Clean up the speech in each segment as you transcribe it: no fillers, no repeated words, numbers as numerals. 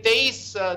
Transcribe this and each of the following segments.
23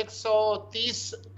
130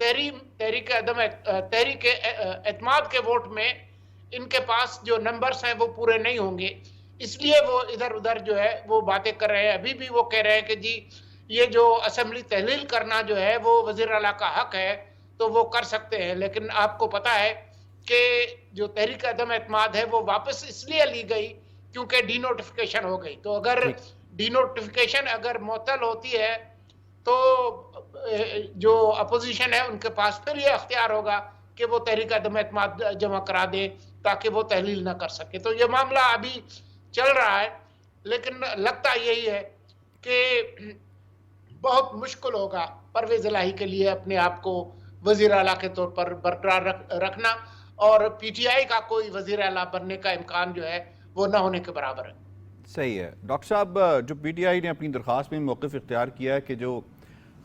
تحریک اعتماد کے ووٹ میں ان کے پاس جو نمبرز ہیں وہ پورے نہیں ہوں گے، اس لیے وہ ادھر ادھر جو ہے وہ باتیں کر رہے ہیں. ابھی بھی وہ کہہ رہے ہیں کہ جی یہ جو اسمبلی تحلیل کرنا جو ہے وہ وزیر اعلیٰ کا حق ہے تو وہ کر سکتے ہیں. لیکن آپ کو پتا ہے کہ جو تحریک عدم اعتماد ہے وہ واپس اس لیے لی گئی کیونکہ ڈی نوٹیفیکیشن ہو گئی. تو اگر ڈی نوٹیفیکیشن اگر معطل ہوتی ہے تو جو اپوزیشن ہے ان کے پاس پھر یہ اختیار ہوگا کہ وہ تحریک عدم اعتماد جمع کرا دیں تاکہ وہ تحلیل نہ کر سکے. تو یہ معاملہ ابھی چل رہا ہے، لیکن لگتا یہی ہے کہ بہت مشکل ہوگا پرویز الہی کے لیے اپنے آپ کو وزیر اعلیٰ کے طور پر برقرار رکھنا، اور پی ٹی آئی کا کوئی وزیر اعلیٰ بننے کا امکان جو ہے وہ نہ ہونے کے برابر ہے. صحیح ہے. ڈاکٹر صاحب، جو پی ٹی آئی نے اپنی درخواست میں موقف اختیار کیا ہے کہ جو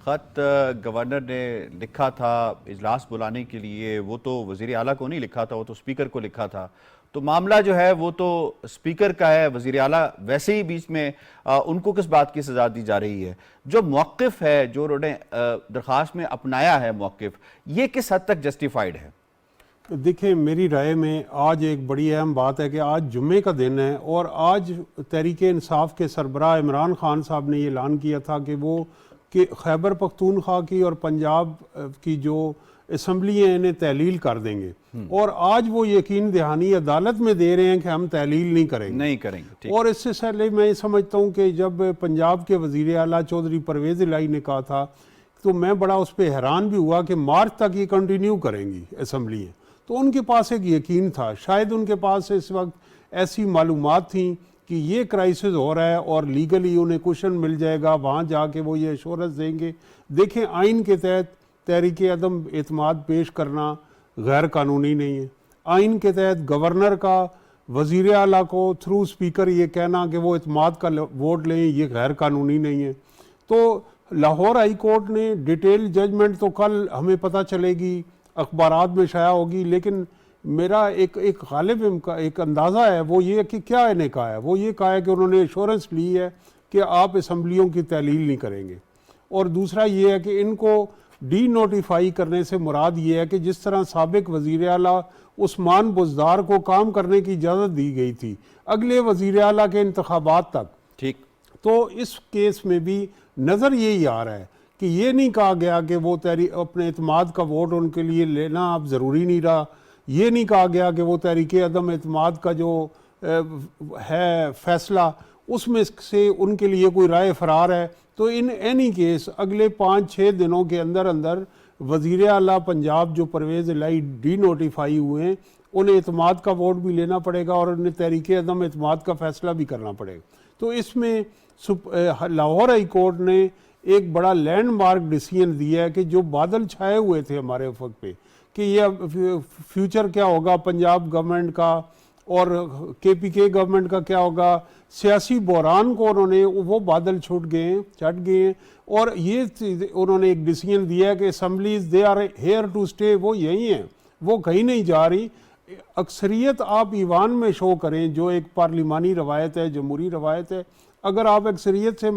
خط گورنر نے لکھا تھا اجلاس بلانے کے لیے، وہ تو وزیر اعلیٰ کو نہیں لکھا تھا، وہ تو اسپیکر کو لکھا تھا. تو معاملہ جو ہے وہ تو اسپیکر کا ہے، وزیر اعلیٰ ویسے ہی بیچ میں ان کو کس بات کی سزا دی جا رہی ہے؟ جو موقف ہے، جو انہوں نے درخواست میں اپنایا ہے موقف، یہ کس حد تک جسٹیفائیڈ ہے؟ دیکھیں، میری رائے میں آج ایک بڑی اہم بات ہے کہ آج جمعے کا دن ہے، اور آج تحریک انصاف کے سربراہ عمران خان صاحب نے یہ اعلان کیا تھا کہ وہ خیبر پختونخوا کی اور پنجاب کی جو اسمبلی ہیں انہیں تحلیل کر دیں گے، اور آج وہ یقین دہانی عدالت میں دے رہے ہیں کہ ہم تحلیل نہیں کریں گے. اور اس سے پہلے میں یہ سمجھتا ہوں کہ جب پنجاب کے وزیر اعلیٰ چودھری پرویز الہی نے کہا تھا تو میں بڑا اس پہ حیران بھی ہوا کہ مارچ تک یہ کنٹینیو کریں گی اسمبلی. تو ان کے پاس ایک یقین تھا، شاید ان کے پاس اس وقت ایسی معلومات تھیں کہ یہ کرائسس ہو رہا ہے اور لیگلی انہیں کوشن مل جائے گا، وہاں جا کے وہ یہ ایشورنس دیں گے. دیکھیں، آئین کے تحت تحریک عدم اعتماد پیش کرنا غیر قانونی نہیں ہے. آئین کے تحت گورنر کا وزیر اعلیٰ کو تھرو اسپیکر یہ کہنا کہ وہ اعتماد کا ووٹ لیں، یہ غیر قانونی نہیں ہے. تو لاہور ہائی کورٹ نے ڈیٹیل ججمنٹ تو کل ہمیں پتہ چلے گی، اخبارات میں شائع ہوگی، لیکن میرا ایک غالب ایک اندازہ ہے وہ یہ کہ کیا انہیں کہا ہے، وہ یہ کہا ہے کہ انہوں نے ایشورنس لی ہے کہ آپ اسمبلیوں کی تحلیل نہیں کریں گے. اور دوسرا یہ ہے کہ ان کو ڈی نوٹیفائی کرنے سے مراد یہ ہے کہ جس طرح سابق وزیر اعلیٰ عثمان بزدار کو کام کرنے کی اجازت دی گئی تھی اگلے وزیر اعلیٰ کے انتخابات تک، ٹھیک، تو اس کیس میں بھی نظر یہی آ رہا ہے کہ یہ نہیں کہا گیا کہ وہ اپنے اعتماد کا ووٹ ان کے لیے لینا اب ضروری نہیں رہا، یہ نہیں کہا گیا کہ وہ تحریک عدم اعتماد کا جو ہے فیصلہ اس میں سے ان کے لیے کوئی رائے فرار ہے. تو ان اینی کیس اگلے 5-6 دنوں کے اندر وزیر اعلیٰ پنجاب جو پرویز الہی ڈی نوٹیفائی ہوئے ہیں انہیں اعتماد کا ووٹ بھی لینا پڑے گا اور انہیں تحریک عدم اعتماد کا فیصلہ بھی کرنا پڑے گا. تو اس میں لاہور ہائی کورٹ نے ایک بڑا لینڈ مارک ڈیسیژن دیا ہے کہ جو بادل چھائے ہوئے تھے ہمارے افق پہ کہ یہ فیوچر کیا ہوگا پنجاب گورنمنٹ کا اور کے پی کے گورنمنٹ کا کیا ہوگا، سیاسی بحران کو انہوں نے وہ بادل چھٹ گئے ہیں. اور یہ انہوں نے ایک ڈیسیژن دیا ہے کہ assemblies they are here to stay, وہ یہی ہیں، وہ کہیں نہیں جا رہی. اکثریت آپ ایوان میں شو کریں جو ایک پارلیمانی روایت ہے، جمہوری روایت ہے، اگر آپ اکثریت سے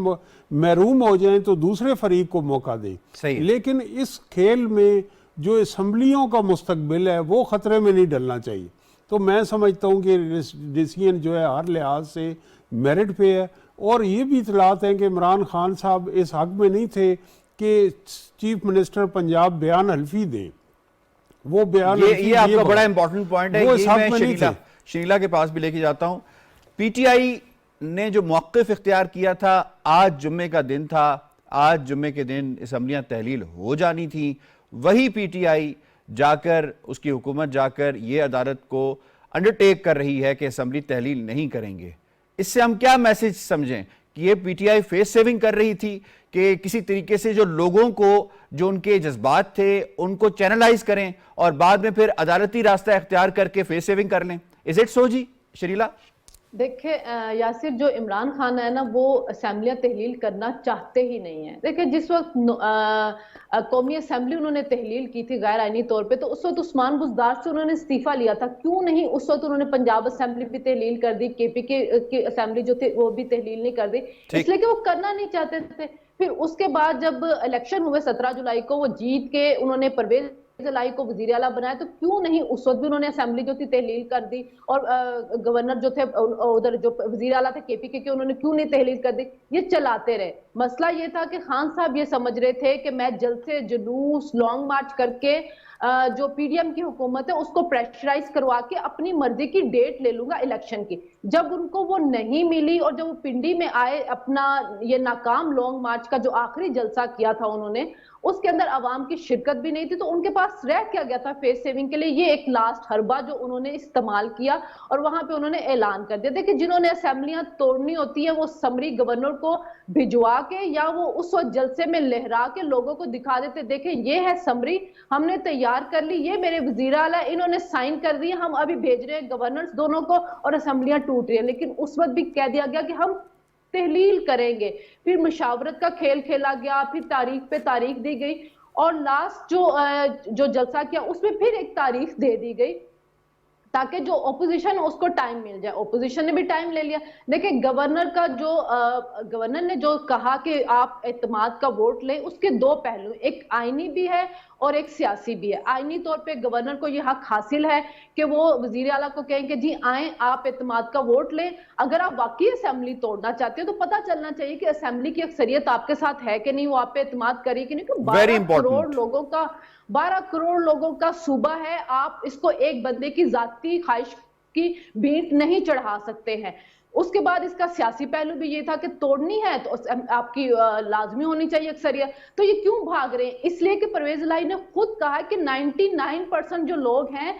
محروم ہو جائیں تو دوسرے فریق کو موقع دیں. لیکن اس کھیل میں جو اسمبلیوں کا مستقبل ہے وہ خطرے میں نہیں ڈلنا چاہیے. تو میں سمجھتا ہوں کہ ڈیسیژن جو ہے ہر لحاظ سے میرٹ پہ ہے. اور یہ بھی اطلاعات ہیں کہ عمران خان صاحب اس حق میں نہیں تھے کہ چیف منسٹر پنجاب بیان حلفی دیں. وہ بیان یہ آپ کا بڑا امپورٹنٹ پوائنٹ ہے، یہ میں شریلا کے پاس بھی لے کے جاتا ہوں. پی ٹی آئی نے جو موقف اختیار کیا تھا، آج جمعے کا دن تھا، آج جمعے کے دن اسمبلیاں تحلیل ہو جانی تھیں، وہی پی ٹی آئی جا کر اس کی حکومت جا کر یہ عدالت کو انڈرٹیک کر رہی ہے کہ اسمبلی تحلیل نہیں کریں گے. اس سے ہم کیا میسج سمجھیں کہ یہ P T I face saving کر رہی تھی کہ کسی طریقے سے جو لوگوں کو جو ان کے جذبات تھے ان کو چینلائز کریں اور بعد میں پھر عدالتی راستہ اختیار کر کے فیس سیونگ کر لیں؟ از اٹ سو جی شریلا؟ دیکھیں یاسر، جو عمران خان ہے نا وہ اسمبلیاں تحلیل کرنا چاہتے ہی نہیں ہیں. دیکھیں جس وقت قومی اسمبلی انہوں نے تحلیل کی تھی غیر آئینی طور پہ، تو اس وقت عثمان بزدار سے انہوں نے استعفیٰ لیا تھا. کیوں نہیں اس وقت انہوں نے پنجاب اسمبلی بھی تحلیل کر دی، کے پی کے اسمبلی جو تھی وہ بھی تحلیل نہیں کر دی، اس لیے کہ وہ کرنا نہیں چاہتے تھے. پھر اس کے بعد جب الیکشن ہوئے 17 جولائی کو وہ جیت کے انہوں نے پرویز الائی کو وزیر اعلیٰ بنایا، تو کیوں نہیں اس وقت بھی انہوں نے اسمبلی جو تھی تحلیل کر دی، اور گورنر جو تھے ادھر جو وزیر اعلیٰ تھے کے پی کے انہوں نے کیوں نہیں تحلیل کر دی؟ یہ چلاتے رہے۔ مسئلہ یہ تھا کہ خان صاحب یہ سمجھ رہے تھے کہ میں جلد سے جلوس لانگ مارچ کر کے جو پی ڈی ایم کی حکومت ہے اس کو پریشرائز کروا کے اپنی مرضی کی ڈیٹ لے لوں گا الیکشن کی۔ جب ان کو وہ نہیں ملی اور جب وہ پنڈی میں آئے، اپنا یہ ناکام لانگ مارچ کا جو آخری جلسہ کیا تھا انہوں نے، اس کے اندر عوام کی شرکت بھی نہیں تھی، تو ان کے پاس رہ کیا گیا تھا فیس سیونگ کے لیے؟ یہ ایک لاسٹ حربہ جو انہوں نے استعمال کیا اور وہاں پہ انہوں نے اعلان کر دیا۔ دیکھیں جنہوں نے اسمبلیاں توڑنی ہوتی ہیں وہ سمری گورنر کو بھجوا کے یا وہ اس وقت جلسے میں لہرا کے لوگوں کو دکھا دیتے، دیکھیں یہ ہے سمری، ہم نے تیار کر لی، یہ میرے وزیر اعلیٰ انہوں نے سائن کر دی، ہم ابھی بھیج رہے ہیں گورنرز دونوں کو اور اسمبلیاں ٹوٹ رہی ہیں۔ لیکن اس وقت بھی کہہ دیا گیا کہ ہم تحلیل کریں گے، پھر مشاورت کا کھیل کھیلا گیا، پھر تاریخ پہ تاریخ دی گئی، اور لاسٹ جو جلسہ کیا اس میں پھر ایک تاریخ دے دی گئی تاکہ جو اپوزیشن اس کو ٹائم مل جائے۔ اپوزیشن نے بھی ٹائم لے لیا۔ دیکھیں گورنر نے جو کہا کہ آپ اعتماد کا ووٹ لیں، اس کے دو پہلو، ایک آئینی بھی ہے اور ایک سیاسی بھی ہے۔ آئینی طور پہ گورنر کو یہ حق حاصل ہے کہ وہ وزیر اعلیٰ کو کہیں کہ جی آئیں آپ اعتماد کا ووٹ لیں۔ اگر آپ واقعی اسمبلی توڑنا چاہتے ہیں تو پتہ چلنا چاہیے کہ اسمبلی کی اکثریت آپ کے ساتھ ہے کہ نہیں، وہ آپ پہ اعتماد کرے کہ نہیں، کہ 12 کروڑ لوگوں کا صوبہ ہے، آپ اس کو ایک بندے کی ذاتی خواہش کی بینٹ نہیں چڑھا سکتے ہیں۔ اس کے بعد اس کا سیاسی پہلو بھی یہ تھا کہ توڑنی ہے تو آپ کی لازمی ہونی چاہیے اکثریت۔ تو یہ کیوں بھاگ رہے ہیں؟ اس لیے کہ پرویز الائی نے خود کہا کہ 99% جو لوگ ہیں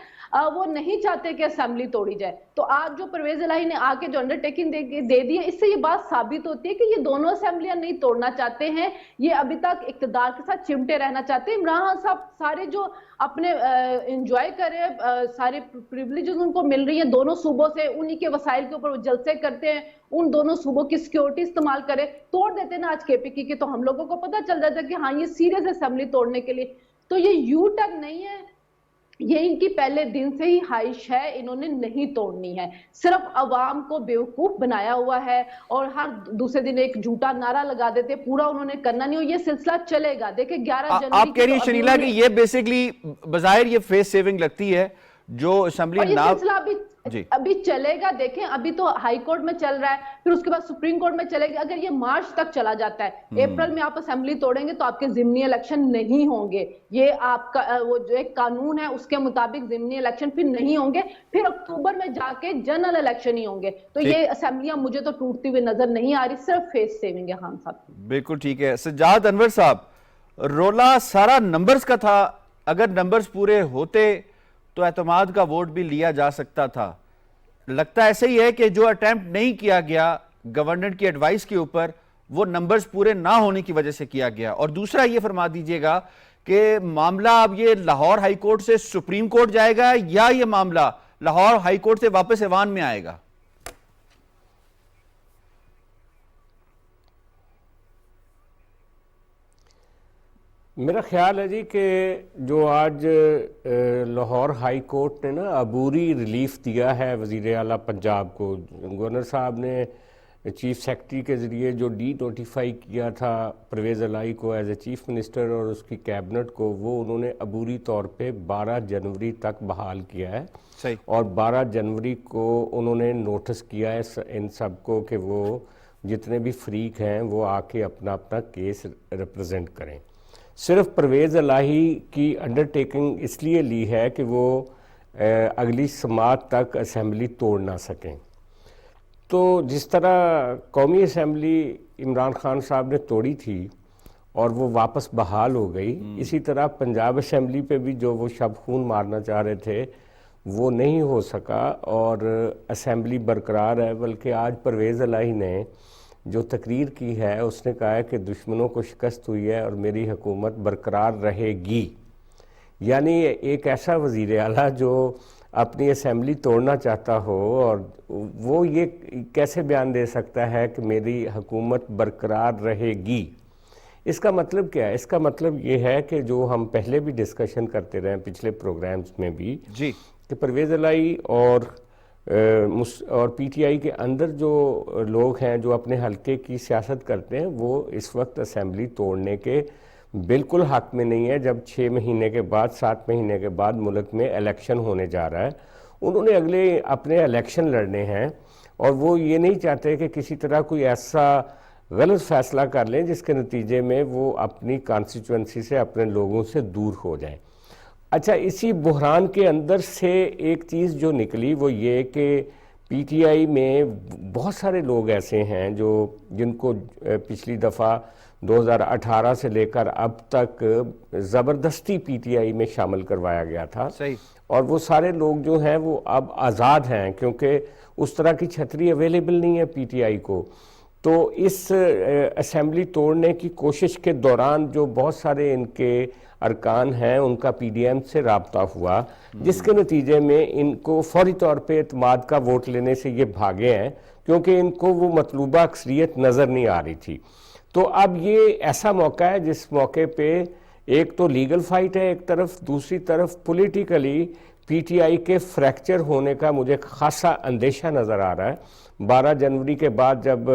وہ نہیں چاہتے کہ اسمبلی توڑی جائے۔ تو آج جو پرویز الائی نے آ کے جو انڈرٹیکنگ دے دی ہے، اس سے یہ بات ثابت ہوتی ہے کہ یہ دونوں اسمبلیاں نہیں توڑنا چاہتے ہیں، یہ ابھی تک اقتدار کے ساتھ چمٹے رہنا چاہتے ہیں۔ عمران خان صاحب سارے جو اپنے انجوائے کر رہے ہیں، سارے پریویلیجز ان کو مل رہی ہیں دونوں صوبوں سے، انہی کے وسائل کے اوپر وہ جلسے کرتے ہیں، ان دونوں صوبوں کی سیکیورٹی استعمال کرے، توڑ دیتے نا آج کے پی کی، تو ہم لوگوں کو پتہ چل جاتا ہے کہ ہاں یہ سیریس اسمبلی توڑنے کے لیے۔ تو یہ یو ٹرن نہیں ہے، یہ ان کی پہلے دن سے ہی خواہش ہے، انہوں نے نہیں توڑنی ہے، صرف عوام کو بیوقوف بنایا ہوا ہے اور ہر دوسرے دن ایک جھوٹا نعرہ لگا دیتے، پورا انہوں نے کرنا نہیں، اور یہ سلسلہ چلے گا۔ دیکھیں 11 جنوری آپ کہہ رہی ہیں شنیلا کہ یہ بیسیکلی بظاہر یہ فیس سیونگ لگتی ہے جو اسمبلی ناب ابھی چلے گا۔ دیکھیں ابھی تو ہائی کورٹ میں چل رہا ہے، پھر اس کے بعد سپریم کورٹ میں چلے گا۔ اگر یہ مارچ تک چلا جاتا ہے، اپریل میں آپ اسمبلی توڑیں گے تو آپ کے ضمنی الیکشن نہیں ہوں گے، یہ آپ کا وہ جو ایک قانون ہے اس کے مطابق ضمنی الیکشن پھر نہیں ہوں گے، پھر اکتوبر میں جا کے جنرل الیکشن ہی ہوں گے۔ تو یہ اسمبلیاں مجھے تو ٹوٹتی ہوئی نظر نہیں آ رہی، صرف فیس سیونگ ہے خان صاحب۔ بالکل ٹھیک ہے۔ سجاد انور صاحب، رولا سارا نمبرز کا تھا، اگر نمبرز پورے ہوتے تو اعتماد کا ووٹ بھی لیا جا سکتا تھا۔ لگتا ایسے ہی ہے کہ جو اٹیمپٹ نہیں کیا گیا گورنر کی ایڈوائس کے اوپر، وہ نمبرز پورے نہ ہونے کی وجہ سے کیا گیا۔ اور دوسرا یہ فرما دیجئے گا کہ معاملہ اب یہ لاہور ہائی کورٹ سے سپریم کورٹ جائے گا یا یہ معاملہ لاہور ہائی کورٹ سے واپس ایوان میں آئے گا؟ میرا خیال ہے جی کہ جو آج لاہور ہائی کورٹ نے نا عبوری ریلیف دیا ہے وزیر اعلیٰ پنجاب کو، گورنر صاحب نے چیف سیکرٹری کے ذریعے جو ڈی نوٹیفائی کیا تھا پرویز الائی کو ایز اے چیف منسٹر اور اس کی کیبنٹ کو، وہ انہوں نے عبوری طور پہ 12 جنوری تک بحال کیا ہے۔ صحیح۔ اور 12 جنوری کو انہوں نے نوٹس کیا ہے ان سب کو کہ وہ جتنے بھی فریق ہیں وہ آ کے اپنا اپنا کیس ریپرزینٹ کریں۔ صرف پرویز الائی کی انڈرٹیکنگ اس لیے لی ہے کہ وہ اگلی سماعت تک اسمبلی توڑ نہ سکیں۔ تو جس طرح قومی اسمبلی عمران خان صاحب نے توڑی تھی اور وہ واپس بحال ہو گئی، اسی طرح پنجاب اسمبلی پہ بھی جو وہ شب خون مارنا چاہ رہے تھے وہ نہیں ہو سکا اور اسمبلی برقرار ہے۔ بلکہ آج پرویز الائی نے جو تقریر کی ہے اس نے کہا ہے کہ دشمنوں کو شکست ہوئی ہے اور میری حکومت برقرار رہے گی۔ یعنی ایک ایسا وزیر اعلیٰ جو اپنی اسمبلی توڑنا چاہتا ہو اور وہ یہ کیسے بیان دے سکتا ہے کہ میری حکومت برقرار رہے گی؟ اس کا مطلب کیا ہے؟ اس کا مطلب یہ ہے کہ جو ہم پہلے بھی ڈسکشن کرتے رہے پچھلے پروگرامز میں بھی، جی، کہ پرویز الائی اور اور پی ٹی آئی کے اندر جو لوگ ہیں جو اپنے حلقے کی سیاست کرتے ہیں وہ اس وقت اسمبلی توڑنے کے بالکل حق میں نہیں ہے، جب 6 مہینے کے بعد 7 مہینے کے بعد ملک میں الیکشن ہونے جا رہا ہے۔ انہوں نے اگلے اپنے الیکشن لڑنے ہیں اور وہ یہ نہیں چاہتے کہ کسی طرح کوئی ایسا غلط فیصلہ کر لیں جس کے نتیجے میں وہ اپنی کانسٹیچوئنسی سے اپنے لوگوں سے دور ہو جائیں۔ اچھا، اسی بحران کے اندر سے ایک چیز جو نکلی وہ یہ کہ پی ٹی آئی میں بہت سارے لوگ ایسے ہیں جن کو پچھلی دفعہ 2018 سے لے کر اب تک زبردستی پی ٹی آئی میں شامل کروایا گیا تھا، صحیح، اور وہ سارے لوگ جو ہیں وہ اب آزاد ہیں کیونکہ اس طرح کی چھتری اویلیبل نہیں ہے پی ٹی آئی کو۔ تو اس اسمبلی توڑنے کی کوشش کے دوران جو بہت سارے ان کے ارکان ہیں ان کا پی ڈی ایم سے رابطہ ہوا، جس کے نتیجے میں ان کو فوری طور پہ اعتماد کا ووٹ لینے سے یہ بھاگے ہیں کیونکہ ان کو وہ مطلوبہ اکثریت نظر نہیں آ رہی تھی۔ تو اب یہ ایسا موقع ہے جس موقع پہ ایک تو لیگل فائٹ ہے ایک طرف، دوسری طرف پولیٹیکلی پی ٹی آئی کے فریکچر ہونے کا مجھے خاصا اندیشہ نظر آ رہا ہے۔ 12 جنوری کے بعد جب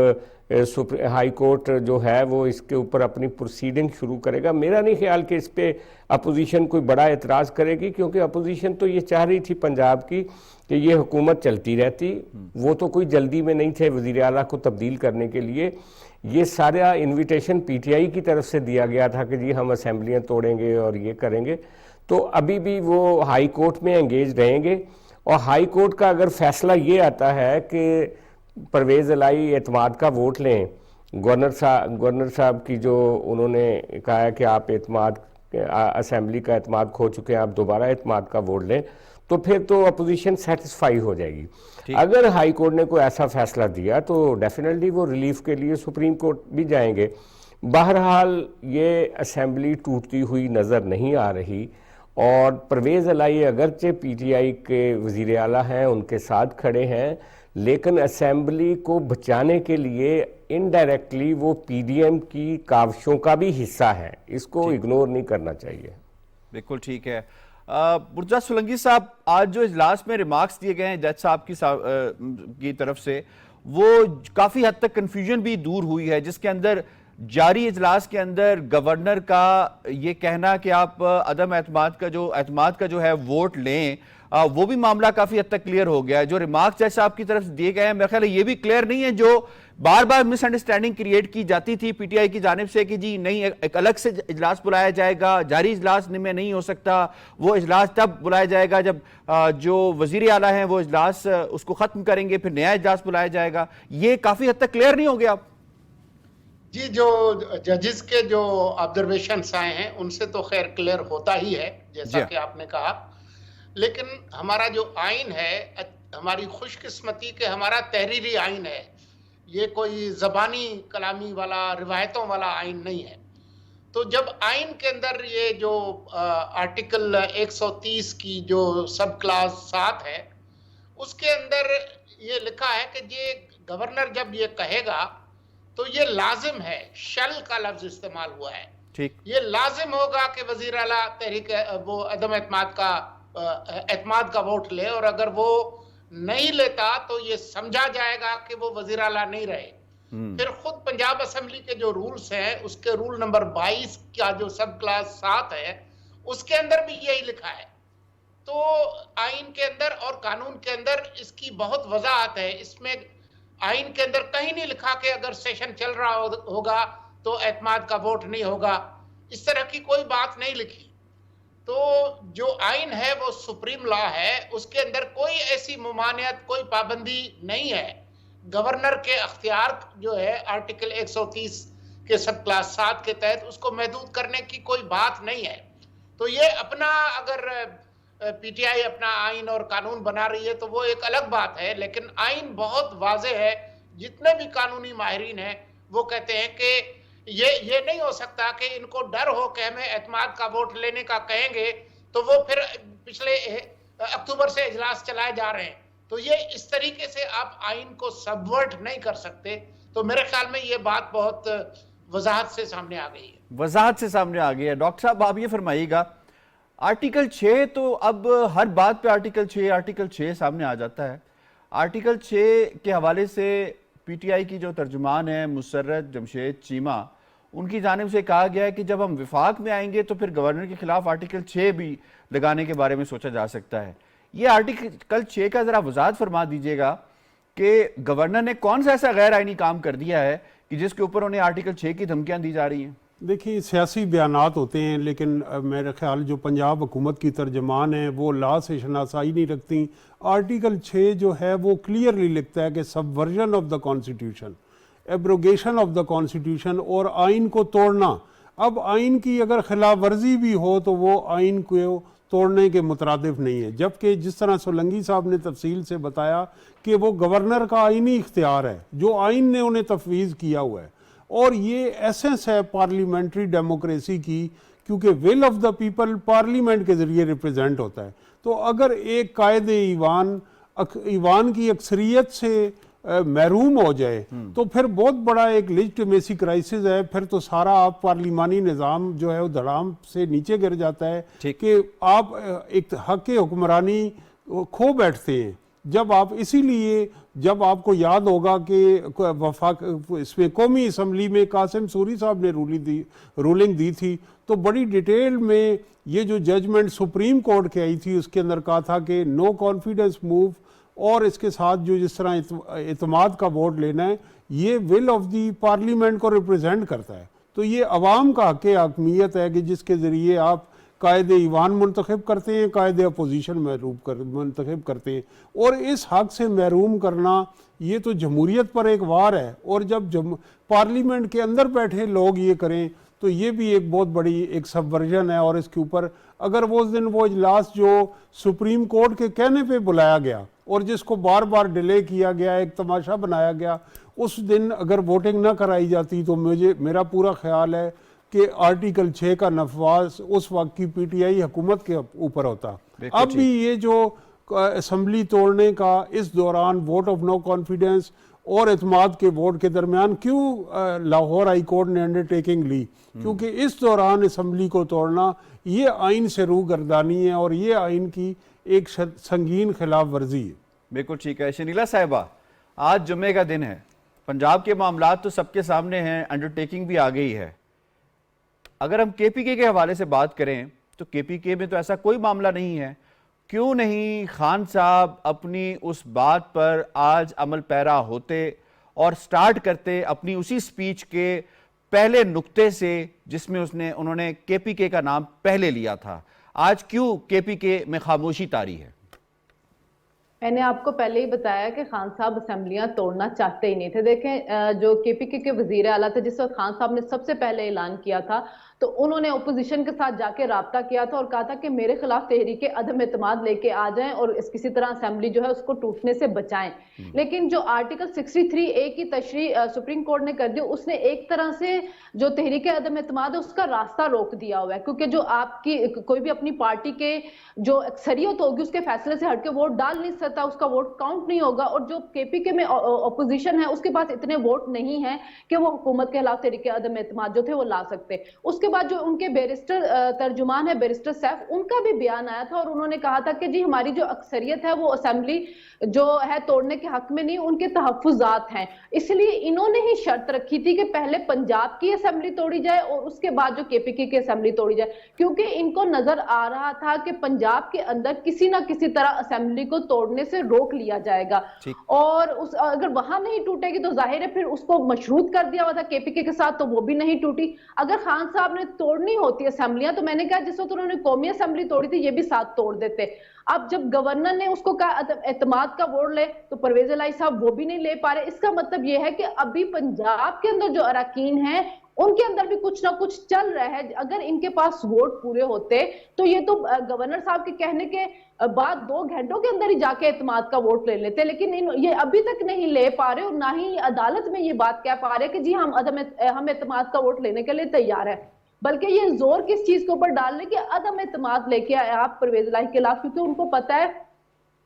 ہائی کورٹ جو ہے وہ اس کے اوپر اپنی پروسیڈنگ شروع کرے گا، میرا نہیں خیال کہ اس پہ اپوزیشن کوئی بڑا اعتراض کرے گی، کیونکہ اپوزیشن تو یہ چاہ رہی تھی پنجاب کی کہ یہ حکومت چلتی رہتی، وہ تو کوئی جلدی میں نہیں تھے وزیر اعلیٰ کو تبدیل کرنے کے لیے۔ یہ سارا انویٹیشن پی ٹی آئی کی طرف سے دیا گیا تھا کہ جی ہم اسمبلیاں توڑیں گے اور یہ کریں گے، تو ابھی بھی وہ ہائی کورٹ میں انگیج رہیں گے، اور ہائی کورٹ کا اگر فیصلہ یہ آتا ہے کہ پرویز الہی اعتماد کا ووٹ لیں، گورنر صاحب کی جو انہوں نے کہا ہے کہ آپ اسمبلی کا اعتماد کھو چکے ہیں، آپ دوبارہ اعتماد کا ووٹ لیں، تو پھر تو اپوزیشن سیٹسفائی ہو جائے گی۔ اگر ہائی کورٹ نے کوئی ایسا فیصلہ دیا تو ڈیفینیٹلی وہ ریلیف کے لیے سپریم کورٹ بھی جائیں گے۔ بہرحال یہ اسمبلی ٹوٹتی ہوئی نظر نہیں آ رہی، اور پرویز الہی اگرچہ پی ٹی آئی کے وزیر اعلیٰ ہیں، ان کے ساتھ کھڑے ہیں، لیکن اسمبلی کو بچانے کے لیے انڈائریکٹلی وہ پی ڈی ایم کی کاوشوں کا بھی حصہ ہے، اس کو اگنور نہیں کرنا چاہیے۔ بالکل ٹھیک ہے۔ مرتضیٰ سولنگی صاحب، آج جو اجلاس میں ریمارکس دیے گئے ہیں جج صاحب کی طرف سے، وہ کافی حد تک کنفیوژن بھی دور ہوئی ہے، جس کے اندر جاری اجلاس کے اندر گورنر کا یہ کہنا کہ آپ عدم اعتماد کا جو ہے ووٹ لیں، وہ بھی معاملہ کافی حد تک کلیئر ہو گیا ہے۔ جو ریمارکس جج صاحب کی طرف سے دیے گئے ہیں، میرے خیال ہے یہ بھی کلیئر نہیں ہے، جو بار بار مس انڈرسٹینڈنگ کریٹ کی جاتی تھی پی ٹی آئی کی جانب سے کہ جی نہیں، ایک الگ سے اجلاس بلایا جائے گا، جاری اجلاس میں نہیں ہو سکتا، وہ اجلاس تب بلایا جائے گا جب جو وزیر اعلیٰ ہیں وہ اجلاس اس کو ختم کریں گے، پھر نیا اجلاس بلایا جائے گا۔ یہ کافی حد تک کلیئر نہیں ہو گیا؟ جی، جو ججز کے جو آبزرویشنز آئے ہیں ان سے تو خیر کلیئر ہوتا ہی ہے، جیسا کہ آپ نے کہا، لیکن ہمارا جو آئین ہے، ہماری خوش قسمتی کہ ہمارا تحریری آئین ہے، یہ کوئی زبانی کلامی والا روایتوں والا آئین نہیں ہے۔ تو جب آئین کے اندر یہ جو آرٹیکل 130 کی جو سب کلاس 7 ہے، اس کے اندر یہ لکھا ہے کہ یہ گورنر جب یہ کہے گا تو یہ لازم ہے، شل کا لفظ استعمال ہوا ہے، ٹھیک، یہ لازم ہوگا کہ وزیر اعلیٰ تحریک وہ عدم اعتماد کا ووٹ لے، اور اگر وہ نہیں لیتا تو یہ سمجھا جائے گا کہ وہ وزیر اعلیٰ نہیں رہے۔ پھر خود پنجاب اسمبلی کے جو رولز ہیں، اس کے رول نمبر 22 کا جو سب کلاس 7 ہے، اس کے اندر بھی یہی لکھا ہے۔ تو آئین کے اندر اور قانون کے اندر اس کی بہت وضاحت ہے۔ اس میں آئین کے اندر کہیں نہیں لکھا کہ اگر سیشن چل رہا ہوگا تو اعتماد کا ووٹ نہیں ہوگا، اس طرح کی کوئی بات نہیں لکھی۔ تو جو آئین ہے وہ سپریم لا ہے، اس کے اندر کوئی ایسی ممانعت، کوئی پابندی نہیں ہے۔ گورنر کے اختیار جو ہے آرٹیکل 130 کے سب کلاس 7 کے تحت اس کو محدود کرنے کی کوئی بات نہیں ہے۔ تو یہ اپنا اگر پی ٹی آئی اپنا آئین اور قانون بنا رہی ہے تو وہ ایک الگ بات ہے، لیکن آئین بہت واضح ہے۔ جتنے بھی قانونی ماہرین ہیں وہ کہتے ہیں کہ یہ نہیں ہو سکتا کہ ان کو ڈر ہو کہ ہمیں اعتماد کا ووٹ لینے کا کہیں گے تو وہ پھر پچھلے اکتوبر سے اجلاس چلائے جا رہے ہیں۔ تو یہ اس طریقے سے آپ آئین کو سبورٹ نہیں کر سکتے۔ تو میرے خیال میں یہ بات بہت وضاحت سے سامنے آ گئی ہے۔ وضاحت سے سامنے آ گئی ہے۔ ڈاکٹر صاحب، آپ یہ فرمائیے گا، آرٹیکل 6 تو اب ہر بات پہ آرٹیکل 6 سامنے آ جاتا ہے۔ آرٹیکل 6 کے حوالے سے پی ٹی آئی کی جو ترجمان ہے مسرت جمشید چیمہ، ان کی جانب سے کہا گیا ہے کہ جب ہم وفاق میں آئیں گے تو پھر گورنر کے خلاف آرٹیکل 6 بھی لگانے کے بارے میں سوچا جا سکتا ہے۔ یہ آرٹیکل 6 کا ذرا وضاحت فرما دیجئے گا کہ گورنر نے کون سا ایسا غیر آئینی کام کر دیا ہے کہ جس کے اوپر انہیں آرٹیکل 6 کی دھمکیاں دی جا رہی ہیں؟ دیکھیں سیاسی بیانات ہوتے ہیں، لیکن میرے خیال جو پنجاب حکومت کی ترجمان ہیں وہ لا سے شناسائی نہیں رکھتی۔ آرٹیکل 6 جو ہے وہ کلیئرلی لکھتا ہے کہ subversion of the constitution, abrogation of the constitution, اور آئین کو توڑنا۔ اب آئین کی اگر خلاف ورزی بھی ہو تو وہ آئین کو توڑنے کے مترادف نہیں ہے، جبکہ جس طرح سولنگی صاحب نے تفصیل سے بتایا کہ وہ گورنر کا آئینی اختیار ہے جو آئین نے انہیں تفویض کیا ہوا ہے، اور یہ ایسنس ہے پارلیمنٹری ڈیموکریسی کی، کیونکہ will of the people parliament کے ذریعے ریپرزینٹ ہوتا ہے۔ تو اگر ایک قائد ایوان کی اکثریت سے محروم ہو جائے تو پھر بہت بڑا ایک لیجٹمیسی کرائسس ہے، پھر تو سارا آپ پارلیمانی نظام جو ہے وہ دھڑام سے نیچے گر جاتا ہے کہ آپ ایک حق حکمرانی کھو بیٹھتے ہیں۔ جب آپ اسی لیے جب آپ کو یاد ہوگا کہ وفاق اس میں قومی اسمبلی میں قاسم سوری صاحب نے رولنگ دی تھی تو بڑی ڈیٹیل میں یہ جو ججمنٹ سپریم کورٹ کی آئی تھی اس کے اندر کہا تھا کہ نو کانفیڈنس موو، اور اس کے ساتھ جو جس طرح اعتماد کا ووٹ لینا ہے یہ ول آف دی پارلیمنٹ کو ریپرزینٹ کرتا ہے۔ تو یہ عوام کا حق حاکمیت ہے کہ جس کے ذریعے آپ قائد ایوان منتخب کرتے ہیں، قائد اپوزیشن منتخب کرتے ہیں، اور اس حق سے محروم کرنا یہ تو جمہوریت پر ایک وار ہے، اور جب پارلیمنٹ کے اندر بیٹھے لوگ یہ کریں تو یہ بھی ایک بہت بڑی ایک سبورژن ہے۔ اور اس کے اوپر اگر وہ اس دن وہ اجلاس جو سپریم کورٹ کے کہنے پہ بلایا گیا اور جس کو بار بار ڈیلے کیا گیا، ایک تماشا بنایا گیا، اس دن اگر ووٹنگ نہ کرائی جاتی تو میرا پورا خیال ہے کہ آرٹیکل 6 کا نفاذ اس وقت کی پی ٹی آئی حکومت کے اوپر ہوتا۔ اب بھی یہ جو اسمبلی توڑنے کا اس دوران ووٹ آف نو کانفیڈنس اور اعتماد کے ووٹ کے درمیان کیوں لاہور ہائی کورٹ نے انڈرٹیکنگ لی، کیونکہ اس دوران اسمبلی کو توڑنا یہ آئین سے روگردانی ہے اور یہ آئین کی ایک سنگین خلاف ورزی ہے۔ بالکل ٹھیک ہے۔ شنیلا صاحبہ، آج جمعے کا دن ہے، پنجاب کے معاملات تو سب کے سامنے ہیں، انڈرٹیکنگ بھی آ گئی ہے۔ اگر ہم کے پی کے حوالے سے بات کریں تو کے پی کے میں تو ایسا کوئی معاملہ نہیں ہے، کیوں نہیں خان صاحب اپنی اس بات پر آج عمل پیرا ہوتے اور سٹارٹ کرتے اپنی اسی سپیچ کے پہلے نقطے سے جس میں انہوں نے کے پی کے کا نام پہلے لیا تھا؟ آج کیوں کے پی کے میں خاموشی طاری ہے؟ میں نے آپ کو پہلے ہی بتایا کہ خان صاحب اسمبلیاں توڑنا چاہتے ہی نہیں تھے۔ دیکھیں جو کے پی کے وزیر اعلیٰ تھے جس وقت خان صاحب نے سب سے پہلے اعلان کیا تھا تو انہوں نے اپوزیشن کے ساتھ جا کے رابطہ کیا تھا اور کہا تھا کہ میرے خلاف تحریک عدم اعتماد لے کے آ جائیں اور کسی طرح اسمبلی جو ہے اس کو ٹوٹنے سے بچائیں۔ لیکن جو آرٹیکل 63A کی تشریح سپریم کورٹ نے کر دی، اس نے ایک طرح سے جو تحریک عدم اعتماد ہے اس کا راستہ روک دیا ہوا ہے، کیونکہ جو آپ کی کوئی بھی اپنی پارٹی کے جو اکثریت ہوگی اس کے فیصلے سے ہٹ کے ووٹ ڈال نہیں سکتا، اس کا ووٹ کاؤنٹ نہیں ہوگا، اور جو کے پی کے میں اپوزیشن ہے اس کے پاس اتنے ووٹ نہیں ہیں کہ وہ حکومت کے خلاف تحریک عدم اعتماد جو تھے وہ لا سکتے۔ اس کے بعد جو ان کے بیرسٹر ترجمان ہے بیرسٹر سیف، ان کا بھی بیان آیا تھا اور انہوں نے کہا تھا کہ جی ہماری جو اکثریت ہے وہ اسمبلی جو ہے توڑنے کے حق میں نہیں، ان کے تحفظات ہیں، اس لیے انہوں نے ہی شرط رکھی تھی کہ پہلے پنجاب کی اسمبلی توڑی جائے اور اس کے بعد جو کے پی کے کی اسمبلی توڑی جائے، کیونکہ ان کو نظر آ رہا تھا کہ پنجاب کے اندر کسی نہ کسی طرح اسمبلی کو توڑنے سے روک لیا جائے گا، اور اگر وہاں نہیں ٹوٹے گی تو ظاہر ہے پھر اس کو مشروط کر دیا ہوا تھا کے پی کے ساتھ تو وہ بھی نہیں ٹوٹی۔ اگر خان صاحب نے توڑنی ہوتی اسمبلیاں تو میں نے کہا جس وقت انہوں نے قومی اسمبلی توڑی تھی یہ بھی ساتھ توڑ دیتے۔ اب جب گورنر نے اس کو کہا اعتماد کا ووٹ لے تو پرویز الہی صاحب وہ بھی نہیں لے پا رہے۔ اس کا مطلب یہ ہے کہ ابھی پنجاب کے اندر جو اراکین ہیں ان کے اندر بھی کچھ نہ کچھ چل رہا ہے۔ اگر ان کے پاس ووٹ پورے ہوتے تو یہ تو گورنر صاحب کے کہنے کے بعد 2 گھنٹوں کے اندر ہی جا کے اعتماد کا ووٹ لے لیتے، لیکن یہ ابھی تک نہیں لے پا رہے اور نہ ہی عدالت میں یہ بات کہہ پا رہے کہ جی ہم اعتماد کا ووٹ لینے کے لیے تیار ہیں، بلکہ یہ زور کس چیز کے اوپر ڈال رہے کہ عدم اعتماد لے کے آئے آپ پرویز الہی کے خلاف، کیونکہ ان کو پتا ہے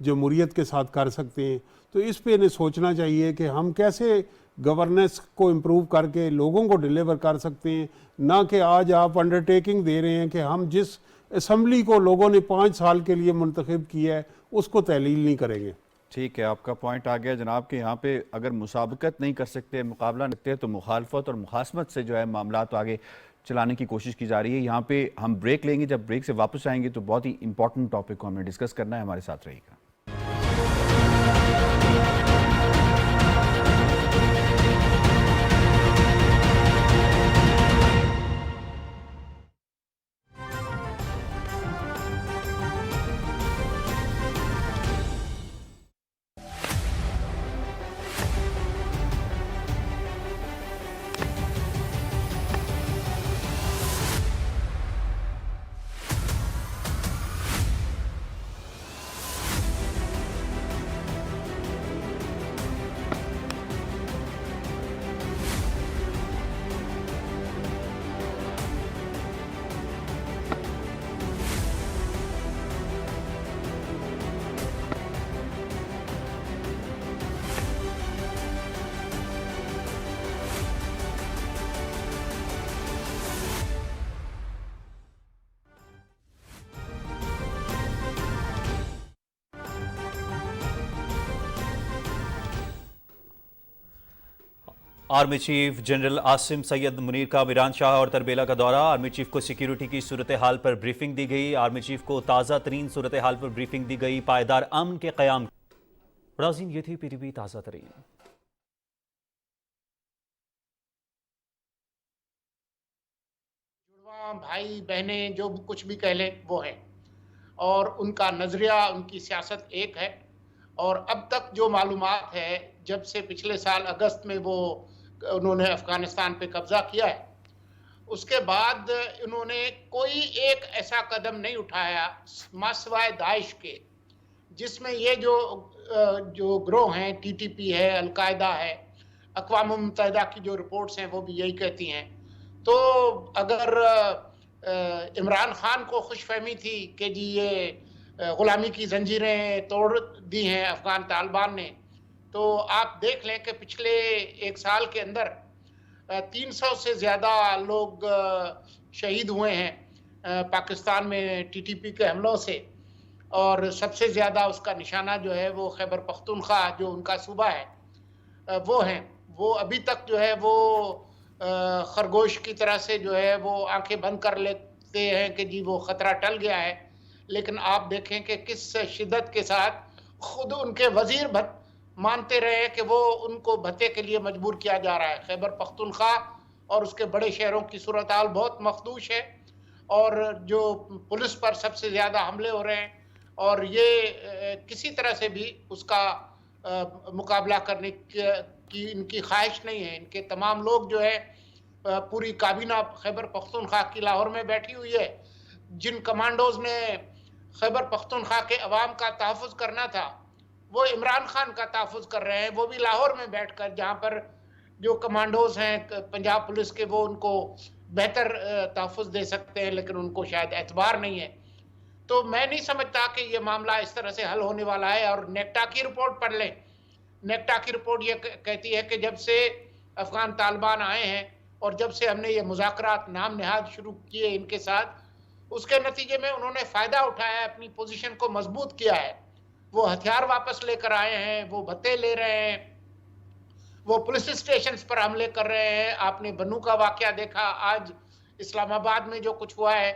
جمہوریت کے ساتھ کر سکتے ہیں. تو اس پہ انہیں سوچنا چاہیے کہ ہم کیسے گورننس کو امپروو کر کے لوگوں کو ڈیلیور کر سکتے ہیں, نہ کہ آج آپ انڈرٹیکنگ دے رہے ہیں کہ ہم جس اسمبلی کو لوگوں نے 5 سال کے لیے منتخب کیا ہے اس کو تحلیل نہیں کریں گے. ٹھیک ہے, آپ کا پوائنٹ آ گیا جناب کہ یہاں پہ اگر مسابقت نہیں کر سکتے, مقابلہ نہیں کرتے, تو مخالفت اور مخاصمت سے جو ہے معاملات آگے چلانے کی کوشش کی جا رہی ہے. یہاں پہ ہم بریک لیں گے, جب بریک سے واپس آئیں گے تو بہت ہی امپورٹنٹ ٹاپک کو ہمیں ڈسکس کرنا ہے. ہمارے ساتھ رہیے گا. آرمی چیف جنرل عاصم سید منیر کا میران شاہ اور تربیلا کا دورہ. آرمی چیف کو سیکیورٹی کی صورتحال پر بریفنگ دی گئی. آرمی چیف کو تازہ ترین صورتحال پر بریفنگ دی گئی. پائیدار امن کے قیام. ناظرین, یہ تھی PTV تازہ ترین. جڑواں بھائی بہنیں جو کچھ بھی کہہ لیں وہ ہیں, اور ان کا نظریہ, ان کی سیاست ایک ہے. اور اب تک جو معلومات ہے, جب سے پچھلے سال اگست میں انہوں نے افغانستان پہ قبضہ کیا ہے, اس کے بعد انہوں نے کوئی ایک ایسا قدم نہیں اٹھایا سوائے داعش کے, جس میں یہ جو گروہ ہیں, TTP ہے, القاعدہ ہے, اقوام متحدہ کی جو رپورٹس ہیں وہ بھی یہی کہتی ہیں. تو اگر عمران خان کو خوش فہمی تھی کہ جی یہ غلامی کی زنجیریں توڑ دی ہیں افغان طالبان نے, تو آپ دیکھ لیں کہ پچھلے 1 سال کے اندر 300 سے زیادہ لوگ شہید ہوئے ہیں پاکستان میں TTP کے حملوں سے. اور سب سے زیادہ اس کا نشانہ جو ہے وہ خیبر پختونخوا جو ان کا صوبہ ہے وہ ہیں. وہ ابھی تک جو ہے وہ خرگوش کی طرح سے جو ہے وہ آنکھیں بند کر لیتے ہیں کہ جی وہ خطرہ ٹل گیا ہے, لیکن آپ دیکھیں کہ کس شدت کے ساتھ خود ان کے وزیر مانتے رہے کہ وہ ان کو بھتے کے لیے مجبور کیا جا رہا ہے. خیبر پختونخوا اور اس کے بڑے شہروں کی صورتحال بہت مخدوش ہے, اور جو پولیس پر سب سے زیادہ حملے ہو رہے ہیں, اور یہ کسی طرح سے بھی اس کا مقابلہ کرنے کی ان کی خواہش نہیں ہے. ان کے تمام لوگ جو ہے, پوری کابینہ خیبر پختونخوا کی لاہور میں بیٹھی ہوئی ہے. جن کمانڈوز نے خیبر پختونخوا کے عوام کا تحفظ کرنا تھا, وہ عمران خان کا تحفظ کر رہے ہیں, وہ بھی لاہور میں بیٹھ کر, جہاں پر جو کمانڈوز ہیں پنجاب پولیس کے وہ ان کو بہتر تحفظ دے سکتے ہیں, لیکن ان کو شاید اعتبار نہیں ہے. تو میں نہیں سمجھتا کہ یہ معاملہ اس طرح سے حل ہونے والا ہے. اور نیکٹا کی رپورٹ پڑھ لیں, نیکٹا کی رپورٹ یہ کہتی ہے کہ جب سے افغان طالبان آئے ہیں اور جب سے ہم نے یہ مذاکرات نام نہاد شروع کیے ان کے ساتھ, اس کے نتیجے میں انہوں نے فائدہ اٹھایا ہے, اپنی پوزیشن کو مضبوط کیا ہے. وہ ہتھیار واپس لے کر آئے ہیں, وہ بھتے لے رہے ہیں, وہ پولیس اسٹیشنز پر حملے کر رہے ہیں. آپ نے بنو کا واقعہ دیکھا, آج اسلام آباد میں جو کچھ ہوا ہے,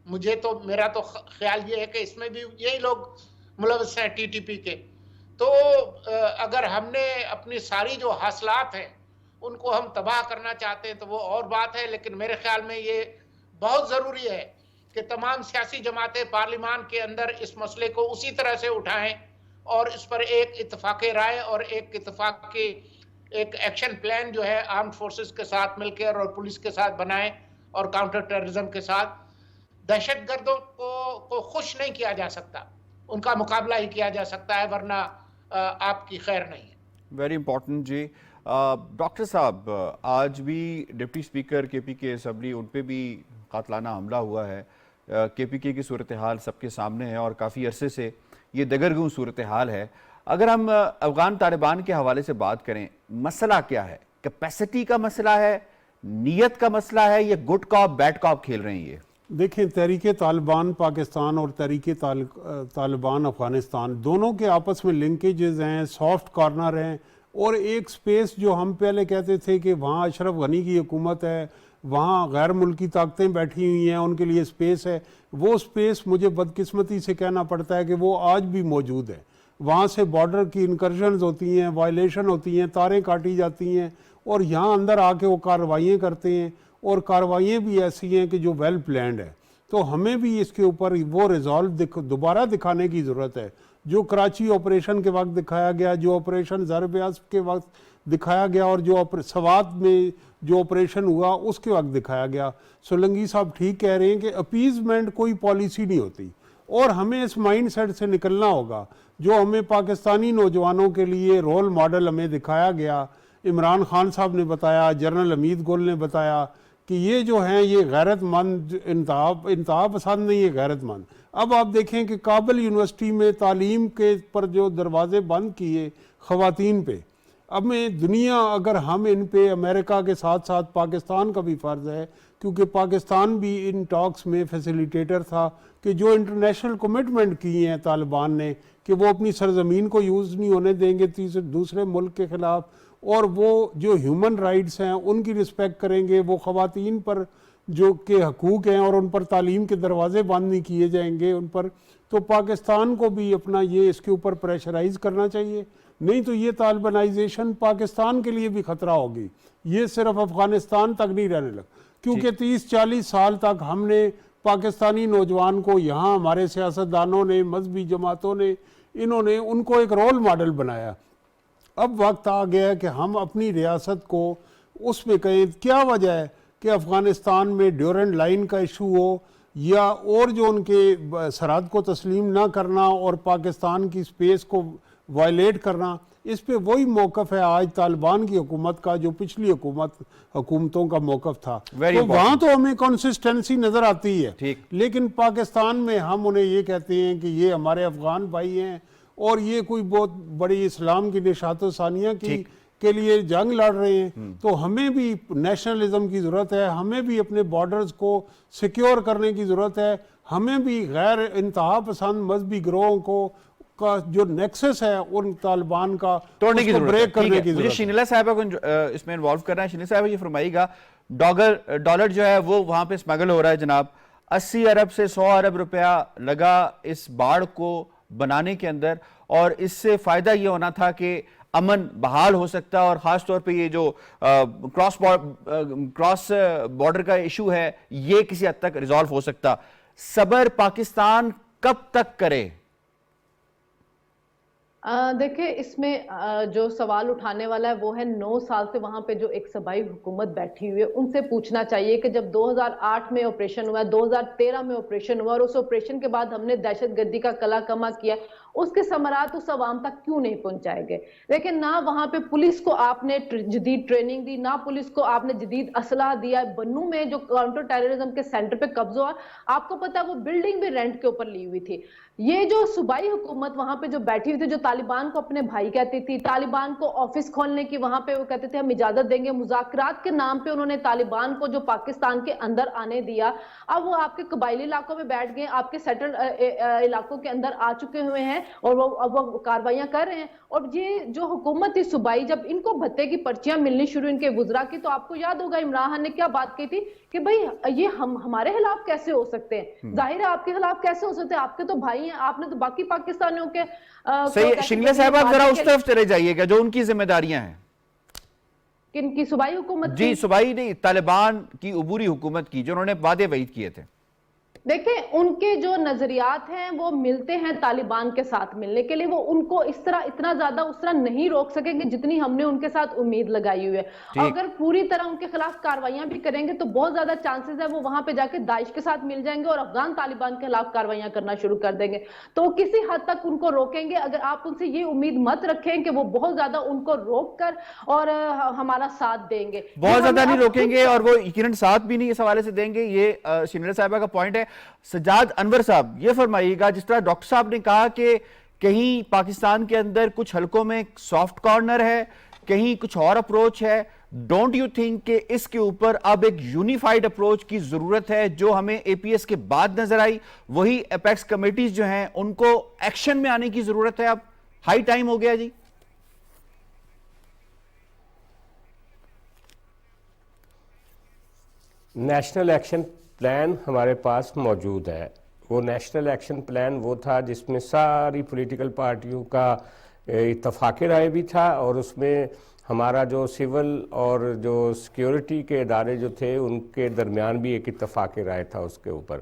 میرا تو خیال یہ ہے کہ اس میں بھی یہی لوگ ملوث ہیں TTP کے. تو اگر ہم نے اپنی ساری جو حاصلات ہیں ان کو ہم تباہ کرنا چاہتے ہیں تو وہ اور بات ہے, لیکن میرے خیال میں یہ بہت ضروری ہے کہ تمام سیاسی جماعتیں پارلیمان کے اندر اس مسئلے کو اسی طرح سے اٹھائیں, اور اس پر ایک اتفاق رائے اور ایک اتفاق کے ایک ایکشن پلان جو ہے آرمڈ فورسز کے ساتھ مل کر اور پولیس کے ساتھ بنائیں, اور کاؤنٹر ٹیررزم کے ساتھ. دہشت گردوں کو خوش نہیں کیا جا سکتا, ان کا مقابلہ ہی کیا جا سکتا ہے, ورنہ آپ کی خیر نہیں ہے. ویری امپورٹنٹ جی. ڈاکٹر صاحب, آج بھی ڈپٹی اسپیکر KPK اسمبلی, ان پہ بھی قاتلانہ حملہ ہوا ہے. KPK کی صورتحال سب کے سامنے ہے, اور کافی عرصے سے یہ دگرگوں صورتحال ہے. اگر ہم افغان طالبان کے حوالے سے بات کریں, مسئلہ کیا ہے؟ کیپیسٹی کا مسئلہ ہے, نیت کا مسئلہ ہے, یہ گڈ کاپ بیڈ کاپ کھیل رہے ہیں یہ؟ دیکھیں, تحریک طالبان پاکستان اور تحریک طالبان افغانستان دونوں کے آپس میں لنکیجز ہیں, سافٹ کارنر ہیں, اور ایک سپیس جو ہم پہلے کہتے تھے کہ وہاں اشرف غنی کی حکومت ہے, وہاں غیر ملکی طاقتیں بیٹھی ہوئی ہیں, ان کے لیے سپیس ہے, وہ سپیس مجھے بدقسمتی سے کہنا پڑتا ہے کہ وہ آج بھی موجود ہے. وہاں سے بارڈر کی انکرشنز ہوتی ہیں, وائلیشن ہوتی ہیں, تاریں کاٹی جاتی ہیں, اور یہاں اندر آ کے وہ کارروائیاں کرتے ہیں, اور کارروائیاں بھی ایسی ہیں کہ جو ویل پلانڈ ہے. تو ہمیں بھی اس کے اوپر وہ ریزالو دوبارہ دکھانے کی ضرورت ہے, جو کراچی آپریشن کے وقت دکھایا گیا, جو آپریشن ضرب اسب کے وقت دکھایا گیا, اور جو سوات میں جو آپریشن ہوا اس کے وقت دکھایا گیا. سولنگی صاحب ٹھیک کہہ رہے ہیں کہ اپیزمنٹ کوئی پالیسی نہیں ہوتی, اور ہمیں اس مائنڈ سیٹ سے نکلنا ہوگا. جو ہمیں پاکستانی نوجوانوں کے لیے رول ماڈل ہمیں دکھایا گیا, عمران خان صاحب نے بتایا, جنرل حمید گل نے بتایا کہ یہ جو ہیں یہ غیرت مند, انتہا پسند نہیں ہے, غیرت مند. اب آپ دیکھیں کہ کابل یونیورسٹی میں تعلیم کے پر جو دروازے بند کیے خواتین پہ, اب میں دنیا, اگر ہم ان پہ امریکہ کے ساتھ ساتھ پاکستان کا بھی فرض ہے, کیونکہ پاکستان بھی ان ٹاکس میں فیسیلیٹیٹر تھا, کہ جو انٹرنیشنل کمٹمنٹ کی ہیں طالبان نے کہ وہ اپنی سرزمین کو یوز نہیں ہونے دیں گے دوسرے ملک کے خلاف, اور وہ جو ہیومن رائٹس ہیں ان کی رسپیکٹ کریں گے, وہ خواتین پر جو کہ حقوق ہیں اور ان پر تعلیم کے دروازے بند نہیں کیے جائیں گے ان پر, تو پاکستان کو بھی اپنا یہ اس کے اوپر پریشرائز کرنا چاہیے. نہیں تو یہ طالبانائزیشن پاکستان کے لیے بھی خطرہ ہوگی, یہ صرف افغانستان تک نہیں رہنے لگا, کیونکہ 30-40 سال تک ہم نے پاکستانی نوجوان کو یہاں ہمارے سیاستدانوں نے, مذہبی جماعتوں نے, انہوں نے ان کو ایک رول ماڈل بنایا. اب وقت آ گیا ہے کہ ہم اپنی ریاست کو اس میں کہیں. کیا وجہ ہے کہ افغانستان میں ڈیورنٹ لائن کا ایشو ہو, یا اور جو ان کے سرحد کو تسلیم نہ کرنا اور پاکستان کی سپیس کو وائلیٹ کرنا, اس پہ وہی موقف ہے آج طالبان کی حکومت کا جو پچھلی حکومتوں کا موقف تھا. تو وہاں تو ہمیں کنسسٹنسی نظر آتی ہے, لیکن پاکستان میں ہم انہیں یہ کہتے ہیں کہ یہ ہمارے افغان بھائی ہیں اور یہ کوئی بہت بڑی اسلام کی نشات و ثانیہ کے لیے جنگ لڑ رہے ہیں. تو ہمیں بھی نیشنلزم کی ضرورت ہے, ہمیں بھی اپنے بارڈرز کو سیکیور کرنے کی ضرورت ہے, ہمیں بھی غیر انتہا پسند مذہبی گروہوں کا جو نیکسس ہے ان طالبان کا توڑنے کی ضرورت بریک کرنے کی ضرورت ہے. مجھے شینیلا صاحبہ کو اس میں انوالو کرنا ہے. شینیلا صاحبہ یہ فرمائیے گا, ڈالر جو ہے وہ وہاں پہ اسمگل ہو رہا ہے جناب, 80 ارب سے 100 ارب روپیہ لگا اس باڑ کو بنانے کے اندر, اور اس سے فائدہ یہ ہونا تھا کہ امن بحال ہو سکتا, اور خاص طور پہ یہ جو کراس بارڈر کا ایشو ہے یہ کسی حد تک ریزالو ہو سکتا. صبر پاکستان کب تک کرے؟ دیکھیں, اس میں جو سوال اٹھانے والا ہے وہ ہے 9 سال سے وہاں پہ جو ایک صوبائی حکومت بیٹھی ہوئی ہے, ان سے پوچھنا چاہیے کہ جب 2008 میں آپریشن ہوا, 2013 میں آپریشن ہوا, اور اس آپریشن کے بعد ہم نے دہشت گردی کا کلا کما کیا, اس کے ثمرات اس عوام تک کیوں نہیں پہنچائے گئے؟ لیکن نہ وہاں پہ پولیس کو آپ نے جدید ٹریننگ دی, نہ پولیس کو آپ نے جدید اسلحہ دیا. بنو میں جو کاؤنٹر ٹیررزم کے سینٹر پہ قبضہ ہوا, آپ کو پتا وہ بلڈنگ بھی رینٹ کے اوپر لی ہوئی تھی. یہ جو صوبائی حکومت وہاں پہ جو بیٹھی ہوئی تھی, جو طالبان کو اپنے بھائی کہتی تھی, طالبان کو آفس کھولنے کی وہاں پہ وہ کہتے تھے ہم اجازت دیں گے, مذاکرات کے نام پہ انہوں نے طالبان کو جو پاکستان کے اندر آنے دیا, اب وہ آپ کے قبائلی علاقوں میں بیٹھ گئے, آپ کے سیٹل علاقوں کے اندر آ چکے ہوئے ہیں, اور وہ کاروائیاں کر رہے ہیں. اور یہ جو حکومت تھی صوبائی, جب ان کو بھتے کی پرچیاں ملنی شروع ان کے وزراء کی, تو آپ کو یاد ہوگا عمران خان نے کیا بات کی تھی کہ بھئی یہ ہمارے خلاف کیسے ہو سکتے ہیں, ظاہر ہے آپ کے خلاف کیسے ہو سکتے ہیں, آپ کے تو بھائی ہیں, آپ نے تو باقی پاکستانیوں کے. صحیح. شنگلے صاحب آپ ذرا اس طرف چلے جائیے گا جو ان کی ذمہ داریاں ہیں. کن کی؟ صوبائی حکومت؟ جی صوبائی نہیں, طالبان کی عبوری حکومت کی, جو انہوں نے وعدے وعید کیے تھے. دیکھیں, ان کے جو نظریات ہیں وہ ملتے ہیں طالبان کے ساتھ ملنے کے لیے, وہ ان کو اس طرح اتنا زیادہ اس طرح نہیں روک سکیں گے جتنی ہم نے ان کے ساتھ امید لگائی ہوئی ہے. اگر پوری طرح ان کے خلاف کاروائیاں بھی کریں گے تو بہت زیادہ چانسز ہے وہ وہاں پہ جا کے داعش کے ساتھ مل جائیں گے اور افغان طالبان کے خلاف کاروائیاں کرنا شروع کر دیں گے. تو کسی حد تک ان کو روکیں گے. اگر آپ ان سے یہ امید مت رکھیں کہ وہ بہت زیادہ ان کو روک کر اور ہمارا ساتھ دیں گے, بہت زیادہ نہیں روکیں گے, اور وہ یقیناً ساتھ بھی نہیں اس حوالے سے دیں گے. یہ شنیلا صاحبہ کا پوائنٹ ہے. سجاد انور صاحب یہ فرمائیے گا, جس طرح ڈاکٹر صاحب نے کہا کہ کہیں پاکستان کے اندر کچھ حلقوں میں سافٹ کارنر ہے, کہیں کچھ اور اپروچ ہے. ڈونٹ یو تھنک کہ اس کے اوپر اب ایک یونیفائیڈ اپروچ کی ضرورت ہے؟ جو ہمیں اے پی ایس کے بعد نظر آئی وہی اپیکس کمیٹیز جو ہیں ان کو ایکشن میں آنے کی ضرورت ہے. اب ہائی ٹائم ہو گیا جی. نیشنل ایکشن پلان ہمارے پاس موجود ہے. وہ نیشنل ایکشن پلان وہ تھا جس میں ساری پولیٹیکل پارٹیوں کا اتفاق رائے بھی تھا, اور اس میں ہمارا جو سول اور جو سیکیورٹی کے ادارے جو تھے ان کے درمیان بھی ایک اتفاق رائے تھا اس کے اوپر.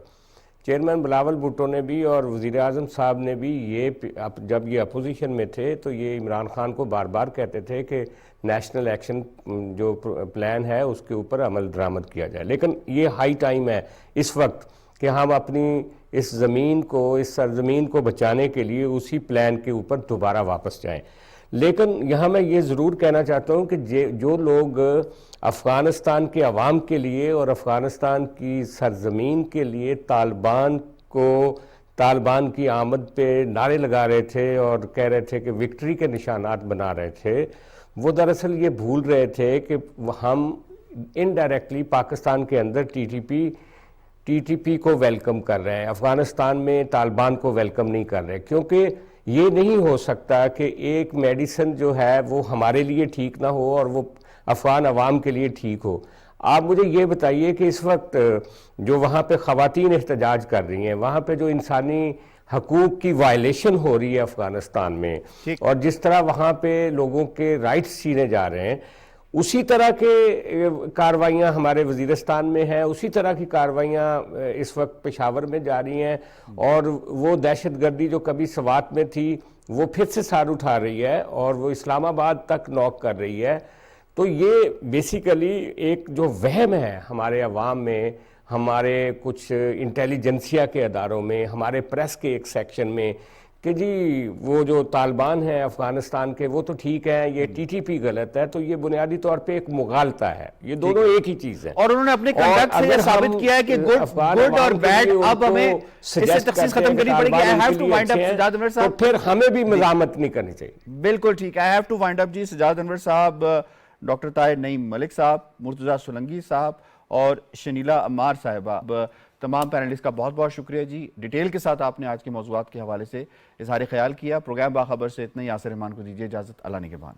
چیئرمین بلاول بھٹو نے بھی اور وزیر اعظم صاحب نے بھی جب یہ اپوزیشن میں تھے تو یہ عمران خان کو بار بار کہتے تھے کہ نیشنل ایکشن جو پلان ہے اس کے اوپر عمل درآمد کیا جائے. لیکن یہ ہائی ٹائم ہے اس وقت کہ ہم اپنی اس زمین کو, اس سرزمین کو بچانے کے لیے اسی پلان کے اوپر دوبارہ واپس جائیں. لیکن یہاں میں یہ ضرور کہنا چاہتا ہوں کہ جو لوگ افغانستان کے عوام کے لیے اور افغانستان کی سرزمین کے لیے طالبان کی آمد پہ نعرے لگا رہے تھے اور کہہ رہے تھے کہ وکٹری کے نشانات بنا رہے تھے, وہ دراصل یہ بھول رہے تھے کہ ہم انڈائریکٹلی پاکستان کے اندر ٹی ٹی پی کو ویلکم کر رہے ہیں, افغانستان میں طالبان کو ویلکم نہیں کر رہے. کیونکہ یہ نہیں ہو سکتا کہ ایک میڈیسن جو ہے وہ ہمارے لیے ٹھیک نہ ہو اور وہ افغان عوام کے لیے ٹھیک ہو. آپ مجھے یہ بتائیے کہ اس وقت جو وہاں پہ خواتین احتجاج کر رہی ہیں, وہاں پہ جو انسانی حقوق کی وائلیشن ہو رہی ہے افغانستان میں, اور جس طرح وہاں پہ لوگوں کے رائٹس چھینے جا رہے ہیں, اسی طرح کے کاروائیاں ہمارے وزیرستان میں ہیں, اسی طرح کی کاروائیاں اس وقت پشاور میں جاری ہیں, اور وہ دہشت گردی جو کبھی سوات میں تھی وہ پھر سے سار اٹھا رہی ہے اور وہ اسلام آباد تک نوک کر رہی ہے. تو یہ بیسیکلی ایک جو وہم ہے ہمارے عوام میں, ہمارے کچھ انٹیلیجنسیا کے اداروں میں, ہمارے پریس کے ایک سیکشن میں, کہ جی وہ جو طالبان ہیں افغانستان کے وہ تو ٹھیک ہیں, یہ ٹی ٹی پی غلط ہے. تو یہ بنیادی طور پہ ایک مغالطہ ہے, یہ دونوں ایک ہی چیز ہے. اور انہوں نے اپنے کنڈکٹ سے یہ ثابت کیا ہے کہ گڈ اور بیڈ اب ہمیں اس سے تخصیص ختم کرنی پڑے گی. I have to wind up Sajjad انور صاحب. تو پھر ہمیں بھی مزاحمت نہیں کرنی چاہیے. بالکل ٹھیک ہے. I have to wind up جی. سجاد انور صاحب, ڈاکٹر طاہر نعیم ملک صاحب, مرتضیٰ سولنگی صاحب اور شنیلا عمار صاحبہ, تمام پینلسٹ کا بہت بہت شکریہ جی. ڈیٹیل کے ساتھ آپ نے آج کے موضوعات کے حوالے سے اظہار خیال کیا. پروگرام باخبر سے اتنا ہی. یاسر رحمان کو دیجیے اجازت. اللہ نگہبان.